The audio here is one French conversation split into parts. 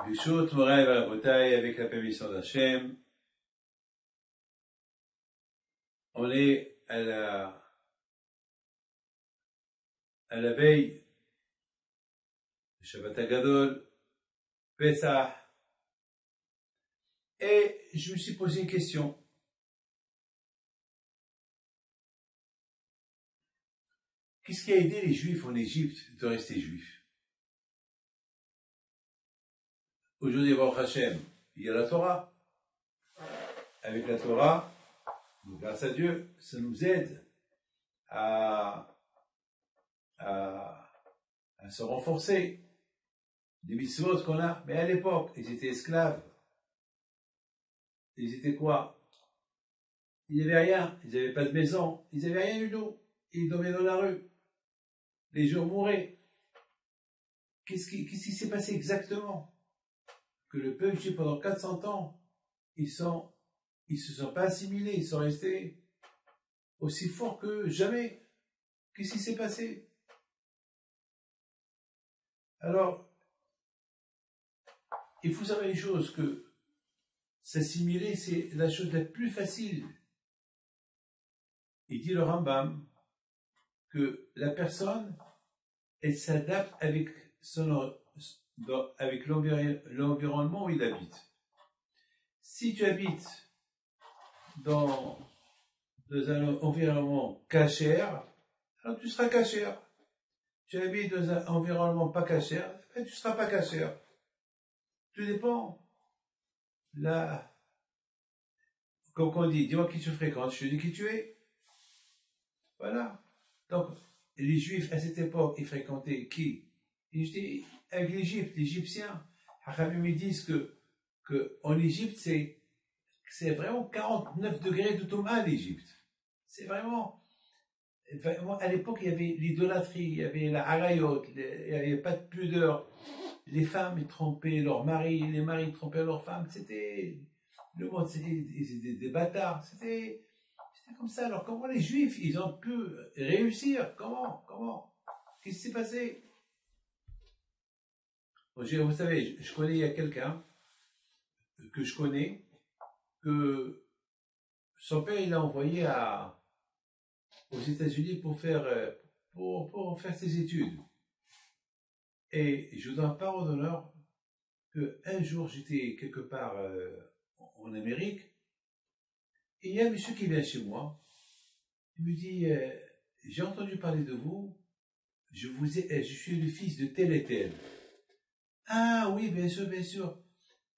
Bishut Moray Valabotaï, avec la permission d'Hachem, on est à la veille de Shabbat HaGadol, Pesach, et je me suis posé une question. Qu'est-ce qui a aidé les Juifs en Égypte de rester Juifs? Aujourd'hui, Baruch Hashem, il y a la Torah. Avec la Torah, grâce à Dieu, ça nous aide à se renforcer des mitzvot qu'on a. Mais à l'époque, ils étaient esclaves. Ils étaient quoi? Ils n'avaient rien, ils n'avaient pas de maison, ils n'avaient rien du tout. Ils dormaient dans la rue. Les gens mouraient. Qu'est-ce qui s'est passé exactement? Que le peuple juif pendant 400 ans, ils se sont pas assimilés, ils sont restés aussi forts que jamais. Qu'est-ce qui s'est passé? Alors, il faut savoir une chose, que s'assimiler, c'est la chose la plus facile. Il dit le Rambam que la personne, elle s'adapte avec avec l'environnement où il habite. Si tu habites dans un environnement cachère, alors tu seras cachère. Tu habites dans un environnement pas cachère, tu ne seras pas cachère. Tout dépend. Là, comme on dit, dis-moi qui tu fréquentes, je te dis qui tu es. Voilà. Donc, les Juifs à cette époque, ils fréquentaient qui? Et je dis, avec l'Égypte, les Égyptiens. Hachamim, ils disent que en Égypte, c'est vraiment 49 degrés de Thomas, l'Égypte. C'est vraiment, à l'époque, il y avait l'idolâtrie, il y avait la harayot, il n'y avait pas de pudeur. Les femmes, ils trompaient leurs maris, les maris trompaient leurs femmes. C'était, le monde, c'était des bâtards. C'était comme ça. Alors, comment les Juifs, ils ont pu réussir? Comment? Qu'est-ce qui s'est passé? Vous savez, je connais, il y a quelqu'un que je connais, que son père, il l'a envoyé aux États-Unis pour faire ses études. Et je vous donne parole d'honneur qu'un jour, j'étais quelque part en Amérique, et il y a un monsieur qui vient chez moi, il me dit, j'ai entendu parler de vous, je suis le fils de tel et tel. Ah oui, bien sûr.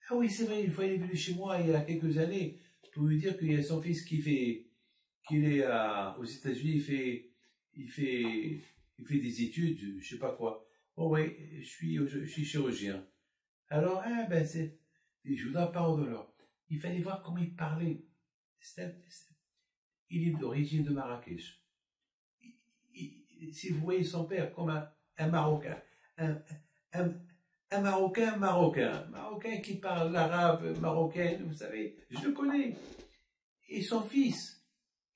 Ah oui, c'est vrai, une fois il est venu chez moi il y a quelques années pour lui dire qu'il y a son fils qu'il est aux États-Unis, il fait des études, je sais pas quoi. Oh oui, je suis chirurgien. Alors, je vous donne parole d'honneur. Il fallait voir comment il parlait. Il est d'origine de Marrakech. Si vous voyez son père comme un Marocain, un Marocain qui parle l'arabe marocain, vous savez, je le connais. Et son fils,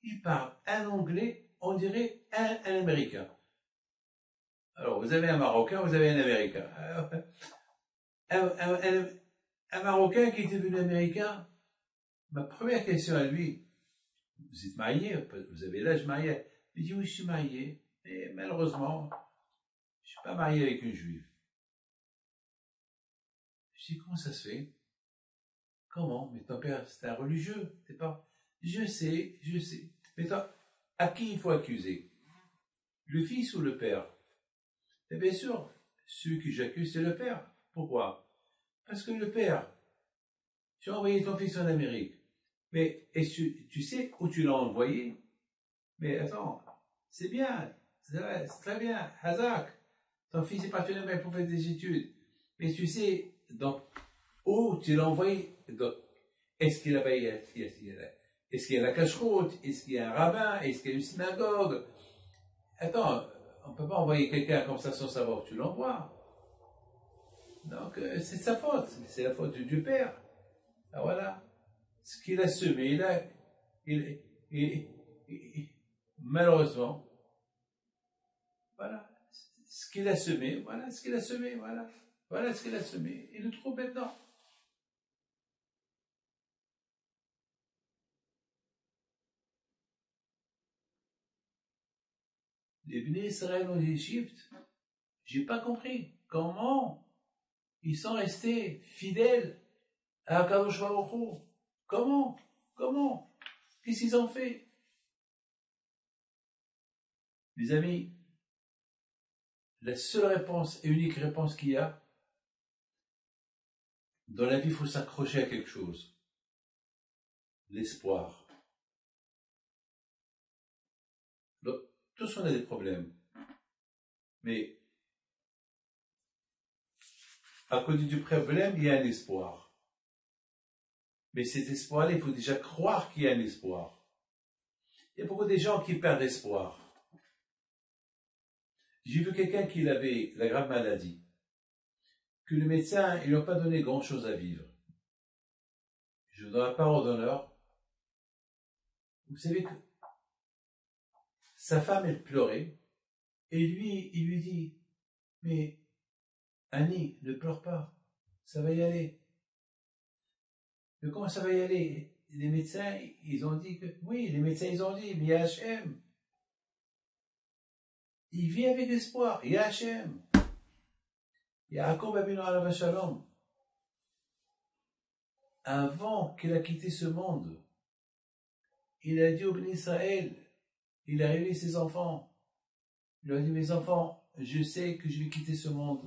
il parle un anglais, on dirait un Américain. Alors, vous avez un Marocain, vous avez un Américain. Un Marocain qui est devenu Américain, ma première question à lui, vous êtes marié, vous avez l'âge marié. Il dit, oui, je suis marié, mais malheureusement, je ne suis pas marié avec une juive. Je dis, comment ça se fait? Comment? Mais ton père, c'est un religieux, c'est pas? Je sais. Mais toi, à qui il faut accuser? Le fils ou le père? Et bien sûr, celui que j'accuse, c'est le père. Pourquoi? Parce que le père, tu as envoyé ton fils en Amérique. Mais tu sais où tu l'as envoyé? Mais attends, c'est bien, c'est très bien, Hazak. Ton fils est parti en Amérique pour faire des études. Mais tu sais, donc, où tu l'as envoyé? Donc, est-ce qu'il y a la cache-route? Est-ce qu'il y a un rabbin? Est-ce qu'il y a une synagogue? Attends, on ne peut pas envoyer quelqu'un comme ça sans savoir où tu l'envoies. Donc, c'est sa faute. C'est la faute du Père. Alors voilà. Ce qu'il a semé, malheureusement, voilà. Ce ce qu'il a semé, voilà ce qu'il a semé, voilà. Voilà ce qu'il a semé. Il le trouve maintenant. Les Bnei Israël en Égypte, j'ai pas compris. Comment ils sont restés fidèles à Akadosh Baruch Hu? Comment? Comment? Qu'est-ce qu'ils ont fait? Les amis, la seule réponse et unique réponse qu'il y a, dans la vie, il faut s'accrocher à quelque chose. L'espoir. Tous on a des problèmes. Mais à côté du problème, il y a un espoir. Mais cet espoir-là, il faut déjà croire qu'il y a un espoir. Il y a beaucoup de gens qui perdent espoir. J'ai vu quelqu'un qui avait la grave maladie, que le médecin, il n'a pas donné grand-chose à vivre. Je donne la parole d'honneur. Vous savez que sa femme, elle pleurait, et lui, il lui dit, mais Annie, ne pleure pas, ça va y aller. Mais comment ça va y aller? Les médecins, ils ont dit que, oui, les médecins, ils ont dit, mais il y a Hachem. Il vit avec espoir, il y a Hachem. Yaakov Abinu alav shalom, avant qu'il a quitté ce monde, il a dit au Béni Israël, il a réveillé ses enfants, il leur a dit, mes enfants, je sais que je vais quitter ce monde,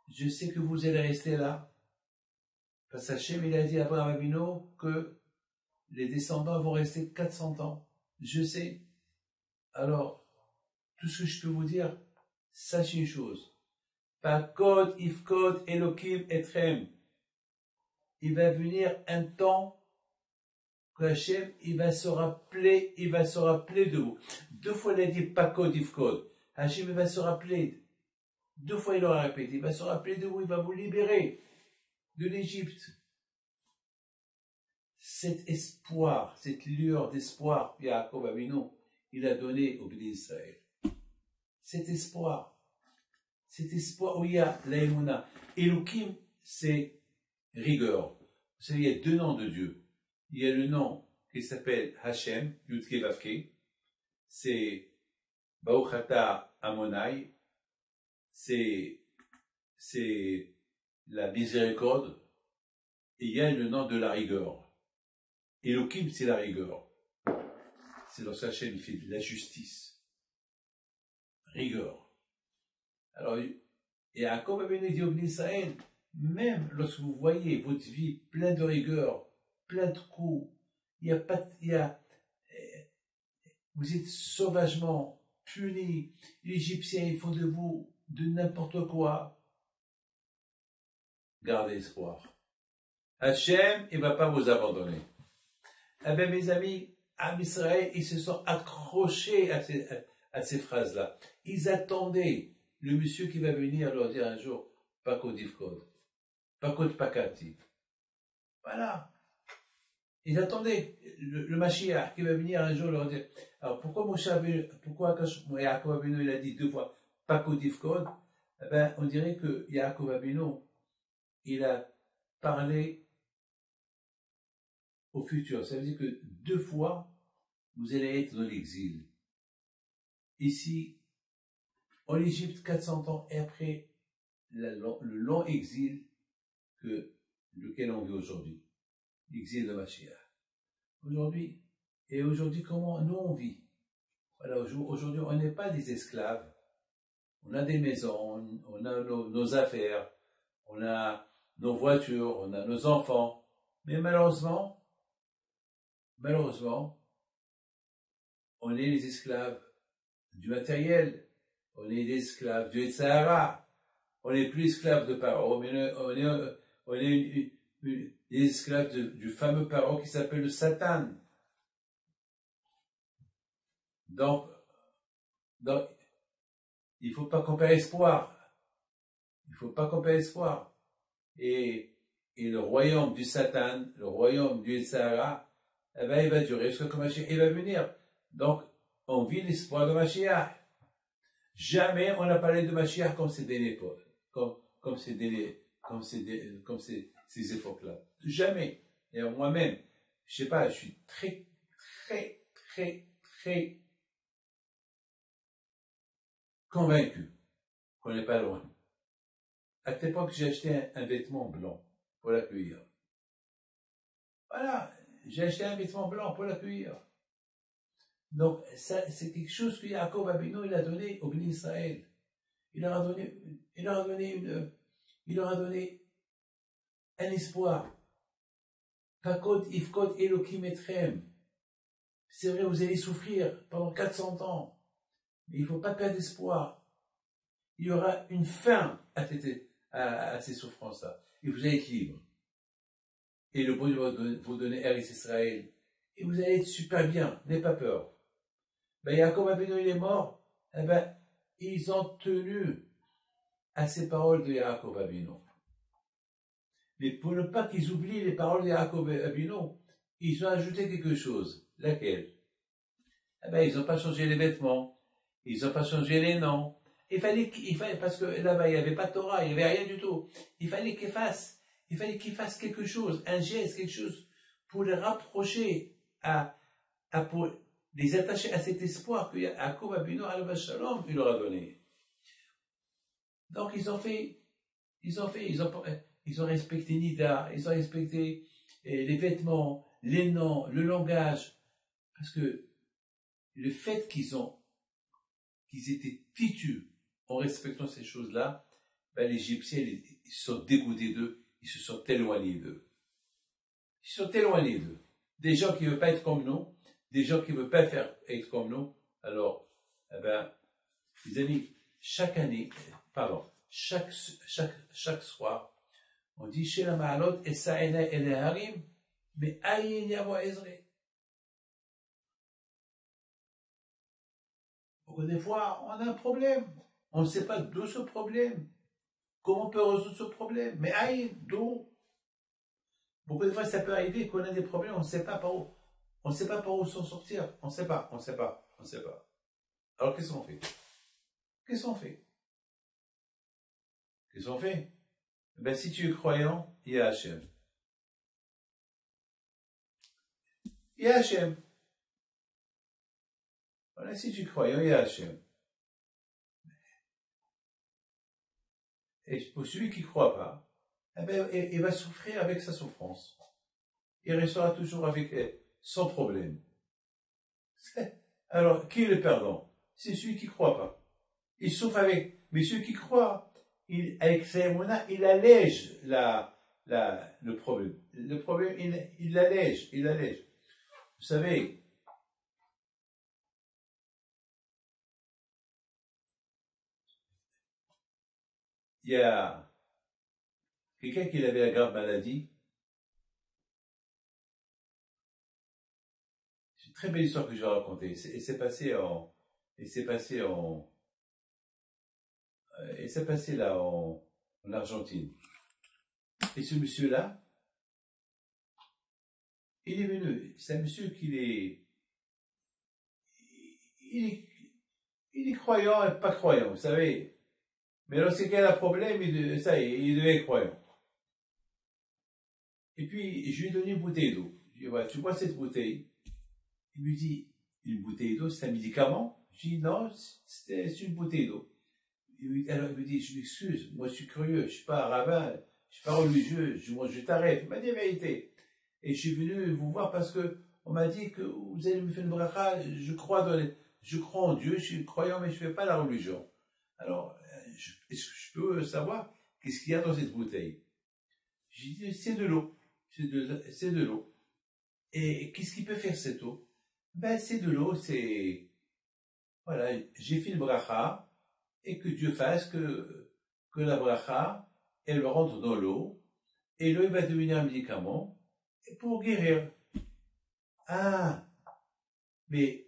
je sais que vous allez rester là, parce qu'Hachem, il a dit à Abraham Abinu que les descendants vont rester 400 ans, je sais. Alors, tout ce que je peux vous dire, sachez une chose, Pakod, Ifkod, Elokim, Etrem, il va venir un temps que Hachem, il va se rappeler de vous. 2 fois il a dit Pakod, Ifkod. Hachem, il va se rappeler. 2 fois il aura répété. Il va se rappeler de vous, il va vous libérer de l'Égypte. Cet espoir, cette lueur d'espoir, Yaakov Avinu, il a donné au Béni Israël. Cet espoir où il y a l'aïmouna. Elohim, c'est rigueur. Vous savez, il y a 2 noms de Dieu. Il y a le nom qui s'appelle Hachem, Yudke Vavke, c'est Baruchata Amonai, c'est la miséricorde, et il y a le nom de la rigueur. Elohim, c'est la rigueur. C'est lorsque Hachem il fait de la justice. Rigueur. Alors, et Yaakov Avinu dit au Béni Israël, même lorsque vous voyez votre vie pleine de rigueur, plein de coups, vous êtes sauvagement punis, les Égyptiens ils font de vous de n'importe quoi, gardez espoir. Hachem, il ne va pas vous abandonner. Eh bien, mes amis, Am Israël, ils se sont accrochés à ces phrases-là. Ils attendaient le monsieur qui va venir leur dire un jour, Pakod Ifkod, Pakod Pakati. Voilà. Ils attendaient le Mashiach qui va venir un jour leur dire. Alors pourquoi Yaakov Avinu il a dit 2 fois Pakod Ifkod? Eh ben, on dirait que Yaakov Avinu, il a parlé au futur. Ça veut dire que 2 fois, vous allez être dans l'exil. Ici, en Égypte, 400 ans, et après le long exil lequel on vit aujourd'hui. L'exil de Mashiach. Aujourd'hui, comment nous on vit? Voilà, aujourd'hui, on n'est pas des esclaves. On a des maisons, on a nos affaires, on a nos voitures, on a nos enfants. Mais malheureusement, on est les esclaves du matériel. On est les esclaves du Sahara. On n'est plus esclaves de Paro, mais on est les esclaves du fameux Paro qui s'appelle le Satan. Donc, il ne faut pas qu'on perde espoir. Il ne faut pas qu'on perde espoir. Et le royaume du Satan, le royaume du Sahara, eh ben, il va durer jusqu'à ce que Mashiach va venir. Donc, on vit l'espoir de Mashiach. Jamais on a parlé de Mashiach comme ces ces époques-là. Jamais. Et moi-même, je sais pas, je suis très, très, très, très convaincu qu'on n'est pas loin. À cette époque, j'ai acheté un vêtement blanc pour l'accueillir. Voilà, j'ai acheté un vêtement blanc pour l'accueillir. Donc, ça, c'est quelque chose que Yaakov Abino, il a donné au Béni Israël. Il leur a donné un espoir. Pakot Ifkot Elokim Etrem. C'est vrai, vous allez souffrir pendant 400 ans. Mais il ne faut pas perdre espoir. Il y aura une fin à ces souffrances-là. Et vous allez être libre. Et le bon Dieu va vous donner Eretz Israël. Et vous allez être super bien. N'ayez pas peur. Ben, Yaakov Abino, il est mort. Eh ben, ils ont tenu à ces paroles de Yaakov Abino. Mais pour ne pas qu'ils oublient les paroles de Yaakov Abino, ils ont ajouté quelque chose. Laquelle? Eh ben, ils n'ont pas changé les vêtements. Ils n'ont pas changé les noms. Il fallait, parce que là-bas, il n'y avait pas de Torah, il n'y avait rien du tout. Il fallait qu'ils fassent quelque chose, un geste, quelque chose, pour les rapprocher pour les attacher à cet espoir que Yaakov Abino, Alav Shalom, il leur a donné. Donc, ils ont respecté Nida, ils ont respecté les vêtements, les noms, le langage, parce que le fait qu'ils étaient têtus en respectant ces choses-là, ben, les Égyptiens, ils se sont dégoûtés d'eux, ils se sont éloignés d'eux. Ils se sont éloignés d'eux. Des gens qui ne veulent pas être comme nous, des gens qui ne veulent pas être comme nous. Alors, eh ben, les amis, chaque soir, on dit chez la Ma'alot, et ça et les harim, mais aïe yavo ezré. Des fois, on a un problème. On ne sait pas d'où ce problème. Comment on peut résoudre ce problème? Mais aïe, d'où? Beaucoup de fois, ça peut arriver qu'on a des problèmes, on ne sait pas par où. On ne sait pas par où s'en sortir. On ne sait pas. Alors, qu'est-ce qu'on fait? Ben, si tu es croyant, il y a Hachem. Voilà, si tu es croyant, il y a Hachem. Et pour celui qui ne croit pas, eh ben, il va souffrir avec sa souffrance. Il restera toujours avec son problème. Alors, qui est le perdant? C'est celui qui ne croit pas. Il souffre avec. Mais celui qui croit, avec sa émouna, il allège le problème. Le problème, il l'allège. Vous savez, il y a quelqu'un qui avait la grave maladie. C'est une très belle histoire que je vais raconter. C'est passé là en Argentine. Et ce monsieur-là, il est venu. C'est un monsieur il est croyant et pas croyant, vous savez. Mais lorsqu'il y a un problème, il devient croyant. Et puis, je lui ai donné une bouteille d'eau. Je lui ai dit, voilà, tu bois cette bouteille. Il me dit, une bouteille d'eau, c'est un médicament? Je lui ai dit, non, c'est une bouteille d'eau. Alors, il me dit, je m'excuse, moi je suis curieux, je ne suis pas un rabbin, je ne suis pas religieux, je t'arrête. Il m'a dit la vérité. Et je suis venu vous voir parce que on m'a dit que vous allez me faire une bracha, je crois en Dieu, je suis croyant, mais je ne fais pas la religion. Alors, est-ce que je peux savoir qu'est-ce qu'il y a dans cette bouteille? J'ai dit, c'est de l'eau. C'est de l'eau. Et qu'est-ce qui peut faire cette eau? Ben, c'est de l'eau, voilà, j'ai fait une bracha, et que Dieu fasse que la bracha, elle rentre dans l'eau, et l'eau va devenir un médicament, pour guérir. Ah, mais,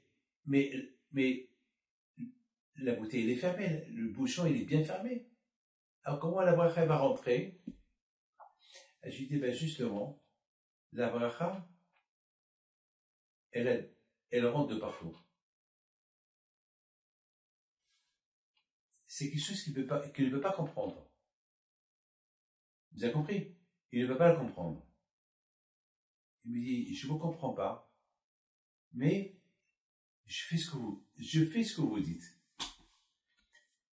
la bouteille, elle est fermée, le bouchon, il est bien fermé. Alors, comment la bracha va rentrer? J'ai dit, ben, justement, la bracha, elle rentre de partout. c'est quelque chose qu'il ne peut pas comprendre. Vous avez compris? Il ne peut pas le comprendre. Il me dit, je ne vous comprends pas, mais je fais ce que vous dites.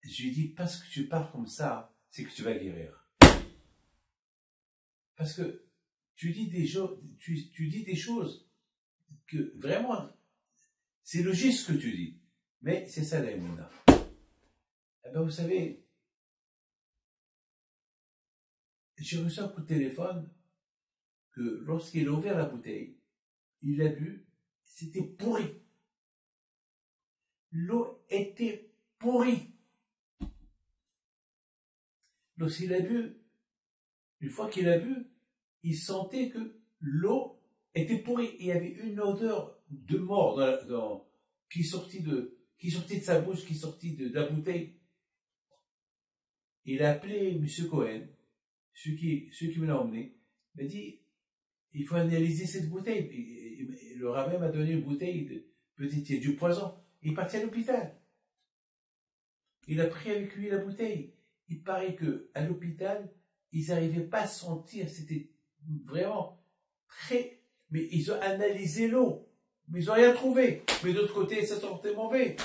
Je lui dis, parce que tu parles comme ça, c'est que tu vas guérir. Parce que tu dis des choses que vraiment, c'est logique ce que tu dis. Mais c'est ça la Emouna. Eh ben, vous savez, j'ai reçu un coup de téléphone que lorsqu'il a ouvert la bouteille, il a bu, c'était pourri. L'eau était pourrie. Lorsqu'il a bu, une fois qu'il a bu, il sentait que l'eau était pourrie. Il y avait une odeur de mort qui sortit de sa bouche, qui sortit de la bouteille. Il a appelé M. Cohen, celui qui me l'a emmené, il m'a dit, il faut analyser cette bouteille. Le rabbin m'a donné une bouteille, peut-être il y a du poison. Il est parti à l'hôpital. Il a pris avec lui la bouteille. Il paraît qu'à l'hôpital, ils n'arrivaient pas à sentir, c'était vraiment très... Mais ils ont analysé l'eau, mais ils n'ont rien trouvé. Mais d'autre côté, ça sentait mauvais.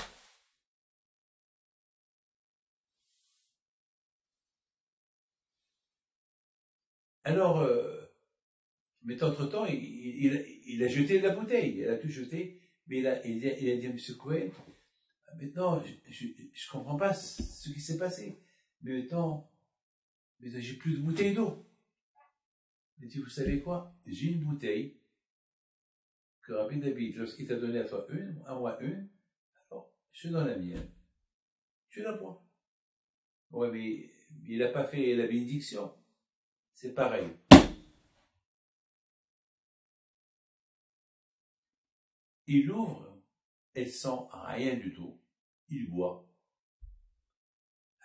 Alors, mais entre-temps, il a jeté la bouteille, il a tout jeté, mais il a dit à M. Cohen, maintenant, je ne comprends pas ce qui s'est passé. Mais maintenant, j'ai plus de bouteille d'eau. Il dit, vous savez quoi? J'ai une bouteille que Rabbi David, lorsqu'il t'a donné à toi à moi une, alors je te donne la mienne. Tu la bois. Ouais, mais il n'a pas fait la bénédiction. C'est pareil. Il ouvre, elle sent rien du tout. Il boit.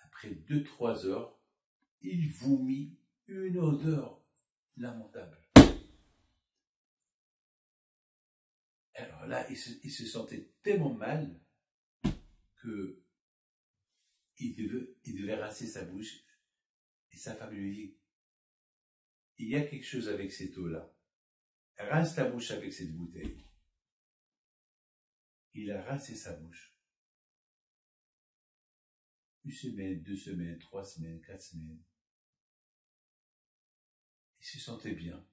Après 2-3 heures, il vomit une odeur lamentable. Alors là, il se sentait tellement mal que il devait rincer sa bouche. Et sa femme lui dit, il y a quelque chose avec cette eau-là. Rince ta bouche avec cette bouteille. Il a rincé sa bouche. 1 semaine, 2 semaines, 3 semaines, 4 semaines. Il se sentait bien.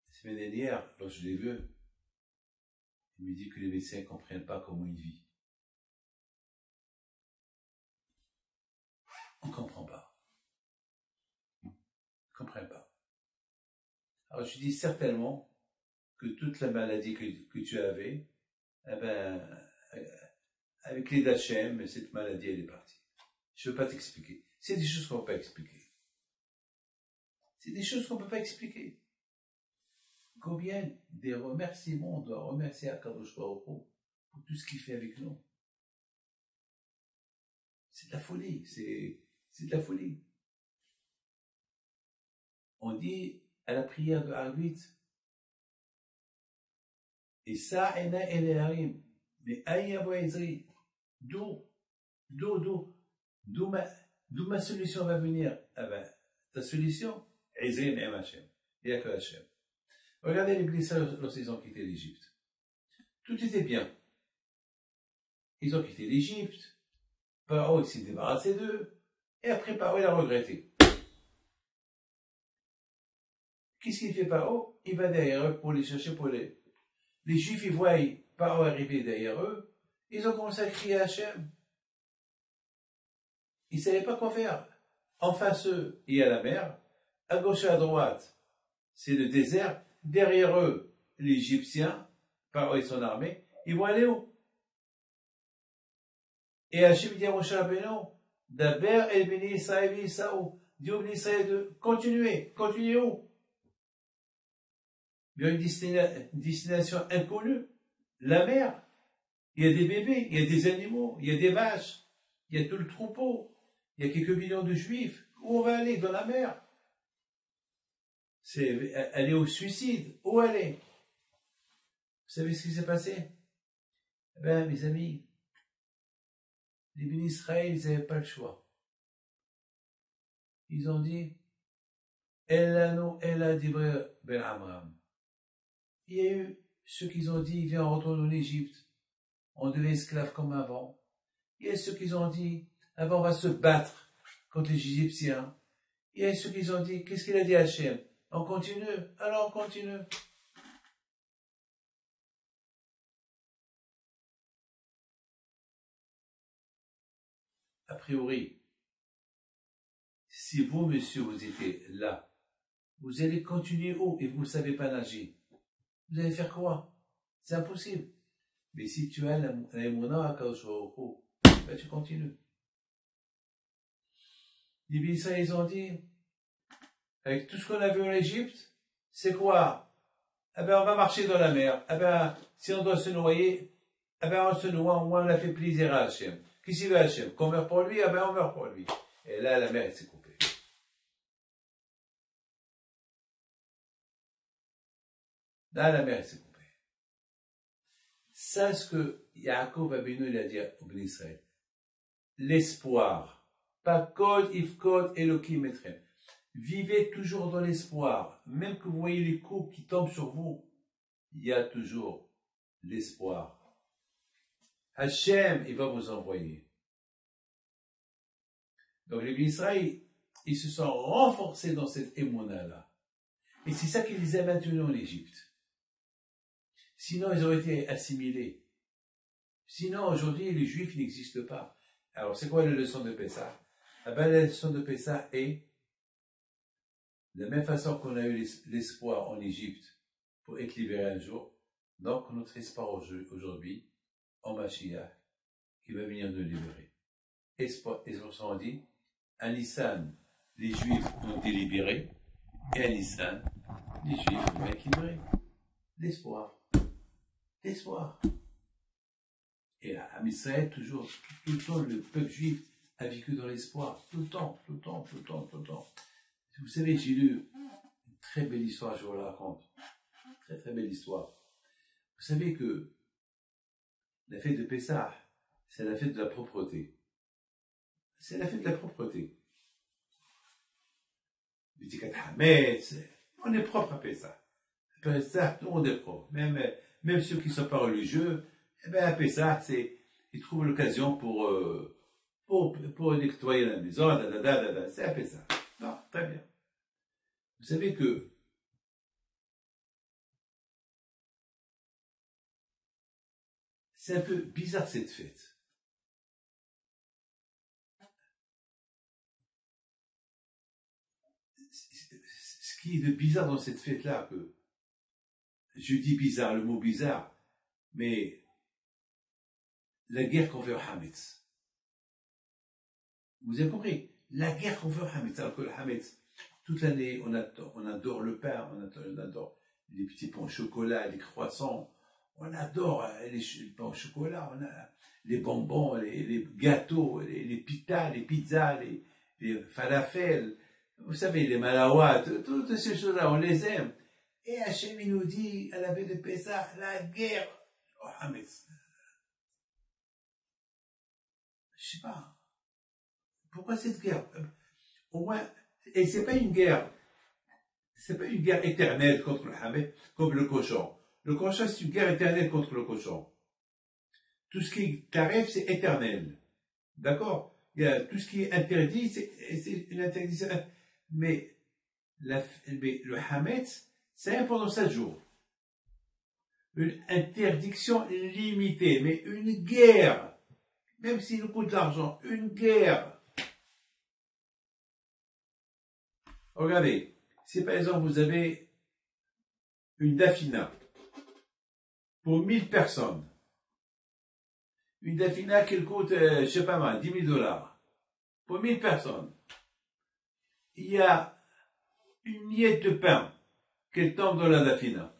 La semaine dernière, lorsque je l'ai vu, il me dit que les médecins ne comprennent pas comment il vit. On ne comprend pas. On ne comprend pas. Alors je dis certainement que toute la maladie que tu avais, eh ben, avec l'aide d'Hachem, cette maladie, elle est partie. Je ne veux pas t'expliquer. C'est des choses qu'on ne peut pas expliquer. C'est des choses qu'on ne peut pas expliquer. Combien des remerciements on doit remercier Akadosh Baruch Hu pour tout ce qu'il fait avec nous. C'est de la folie, c'est de la folie. On dit à la prière de Arvit, et ça, ena eleharim, mais ayavo ezri, d'où ma solution va venir? Ah ben, ta solution, ezri n'em Hashem, il n'y a que Hashem. Regardez les Blissas lorsqu'ils ont quitté l'Égypte. Tout était bien. Ils ont quitté l'Égypte, Paro s'est débarrassé d'eux, et après Paro il a regretté. Qu'est-ce qu'il fait Paro? Il va derrière eux pour les chercher pour les Juifs, ils voient Paro arriver derrière eux, ils ont commencé à crier à Hachem. Ils ne savaient pas quoi faire. En face eux, il y a la mer, à gauche et à droite, c'est le désert, derrière eux, les Égyptiens, Paro et son armée, ils vont aller où? Et Hachem dit à Moshe Rabbeinu, Daber el Beni Israël Isaou, dit au Beni Israël de continuer où? Vers une destination inconnue, la mer. Il y a des bébés, il y a des animaux, il y a des vaches, il y a tout le troupeau, il y a quelques millions de juifs. Où on va aller? Dans la mer. C'est aller au suicide. Où aller? Vous savez ce qui s'est passé? Eh bien, mes amis, les bénis Israël, ils n'avaient pas le choix. Ils ont dit, Elano, Ella Dibre Ben Amram. Il y a eu ceux qui ont dit, viens, on retourne en Égypte. On devient esclave comme avant. Il y a ceux qui ont dit, avant on va se battre contre les Égyptiens. Il y a ceux qui ont dit, qu'est-ce qu'il a dit à Hachem? On continue? Alors on continue. A priori, si vous, monsieur, vous étiez là, vous allez continuer haut et vous ne savez pas nager. Vous allez faire quoi? C'est impossible. Mais si tu as la émouna à Kaoshoko, ben tu continues. Les Bénissants, ils ont dit, avec tout ce qu'on a vu en Égypte, c'est quoi? Eh ben, on va marcher dans la mer. Eh ben, si on doit se noyer, eh ben, on se noie, au moins on a fait plaisir à Hachem. Qu'est-ce qu'il veut Hachem? Qu'on meurt pour lui? Eh ben, on meurt pour lui. Et là, la mer, elle s'est coupée. Là, la mer, elle s'est coupée. Ça, ce que Yaakov Abinu, il a dit au Béni Israël. L'espoir. Pas Kod, Ifkod, Elohim, Etrem. Vivez toujours dans l'espoir. Même que vous voyez les coups qui tombent sur vous, il y a toujours l'espoir. Hachem, il va vous envoyer. Donc les Israël, ils se sont renforcés dans cette émouna-là. Et c'est ça qui les a maintenus en Égypte. Sinon, ils auraient été assimilés. Sinon, aujourd'hui, les Juifs n'existent pas. Alors, c'est quoi la leçon de Pessah? Ah ben, la leçon de Pessah est, de la même façon qu'on a eu l'espoir en Égypte pour être libéré un jour, donc notre espoir aujourd'hui, en Mashiach, qui va venir nous libérer. Espoir, et c'est pour ça qu'on dit, à Nissan, les Juifs ont été libérés, et à Nissan, les Juifs vont être libérés. L'espoir. L'espoir. Et à Israël, toujours, tout le temps, le peuple juif a vécu dans l'espoir. Tout le temps, tout le temps, tout le temps, tout le temps. Vous savez, j'ai lu une très belle histoire, je vous la raconte. Très, très belle histoire. Vous savez que la fête de Pessah, c'est la fête de la propreté. C'est la fête de la propreté. On est propre à Pessah. Pessah, tout le monde est propre. Même ceux qui ne sont pas religieux, eh bien, à Pessah, ils trouvent l'occasion pour nettoyer la maison, c'est à Pessah. Non, très bien. Vous savez que c'est un peu bizarre cette fête. Ce qui est de bizarre dans cette fête-là, que je dis bizarre, le mot bizarre, mais la guerre qu'on fait au Hametz. Vous avez compris? La guerre qu'on fait au Hametz, alors que le Hametz, toute l'année, on adore le pain, on adore les petits pains au chocolat, les croissants, on adore les pains au chocolat, on a les bonbons, les gâteaux, les pitas, les pizzas, les falafels, vous savez, les malawat, toutes ces choses-là, on les aime. Et Hachem, il nous dit, à la veille de Pessah, la guerre au Hametz. Je sais pas. Pourquoi cette guerre? Au moins, et c'est pas une guerre éternelle contre le Hametz, comme le cochon. Le cochon, c'est une guerre éternelle contre le cochon. Tout ce qui t'arrive, c'est éternel. D'accord? Il y a tout ce qui est interdit, c'est une interdiction. Mais le Hametz, c'est pendant 7 jours. Une interdiction limitée, mais une guerre, même s'il nous coûte de l'argent, une guerre. Regardez, si par exemple vous avez une dafina pour 1000 personnes, une dafina qui coûte, je sais pas mal, 10 000 $, pour 1000 personnes, il y a une miette de pain qui tombe dans la dafina.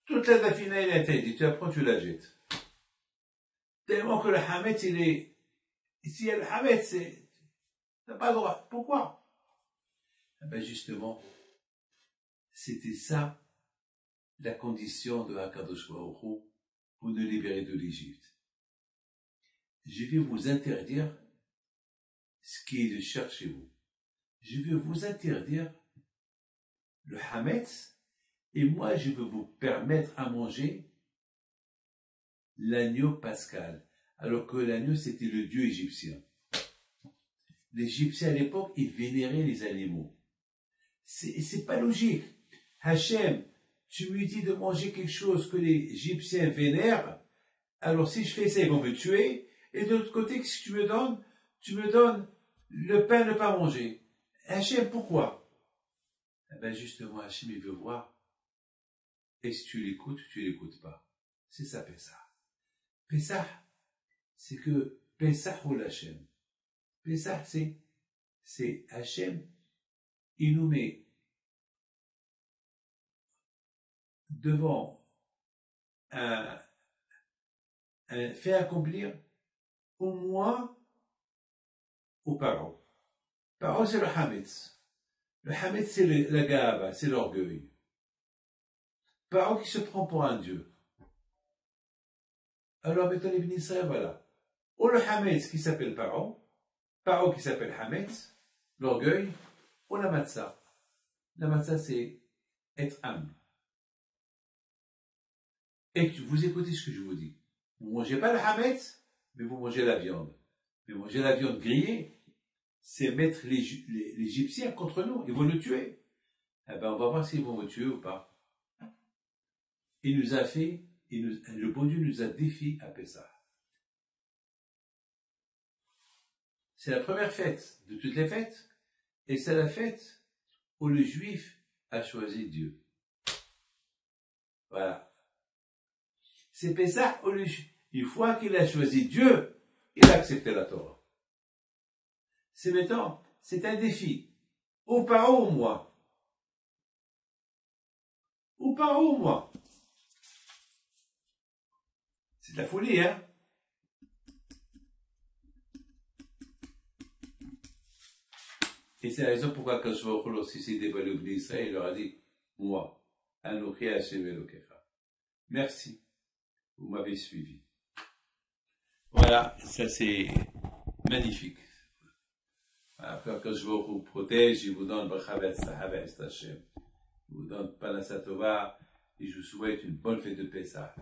Toute la dafina est interdite, tu la prends, tu la jettes. Tellement que le Hametz, il est, si le Hametz, t'as pas le droit. Pourquoi? Ben justement, c'était ça, la condition de Hakadosh Baruch Hu pour nous libérer de l'Égypte. je vais vous interdire ce qui est de cher chez vous. Je vais vous interdire le hametz, et moi je vais vous permettre à manger l'agneau pascal, alors que l'agneau c'était le dieu égyptien. Les Égyptiens à l'époque, ils vénéraient les animaux. C'est pas logique. Hachem, tu me dis de manger quelque chose que les Égyptiens vénèrent, alors si je fais ça, ils vont me tuer, et de l'autre côté, qu'est-ce que tu me donnes le pain ne pas manger. Hachem, pourquoi? Eh ben justement, Hachem, il veut voir, est-ce que tu l'écoutes ou tu l'écoutes pas? C'est ça, Pessah. Pessah, c'est que Pessah ou l'Hachem. Pessah, c'est Hachem, il nous met devant un fait accomplir au moins aux parents. Parents, c'est le Hametz. Le Hametz, c'est la gava, c'est l'orgueil. Parents qui se prend pour un dieu. Alors, mettons les bénisseurs, voilà. Ou le Hametz qui s'appelle parent qui s'appelle Hametz, l'orgueil, ou la matzah. La matzah, c'est être humble. Et vous écoutez ce que je vous dis. Vous ne mangez pas le hametz, mais vous mangez la viande. Mais manger la viande grillée, c'est mettre les Égyptiens contre nous. Ils vont nous tuer. Eh ben, on va voir s'ils vont me tuer ou pas. Le bon Dieu nous a défié à Pessah. C'est la première fête de toutes les fêtes. Et c'est la fête où le juif a choisi Dieu. Voilà. C'est Pessah où une fois qu'il a choisi Dieu, il a accepté la Torah. C'est maintenant, c'est un défi. Ou parents ou moi. Ou parents ou moi. C'est de la folie, hein? Et c'est la raison pourquoi quand je vois lorsqu'il s'est dévoilé au Israël, il leur a dit, moi, Anochi Hashem Elokecha. Merci. Vous m'avez suivi. Voilà, ça c'est magnifique. Après, quand je vous protège, je vous donne Brachavet Sahavet Hashem. Je vous donne Panasatova et je vous souhaite une bonne fête de Pessah.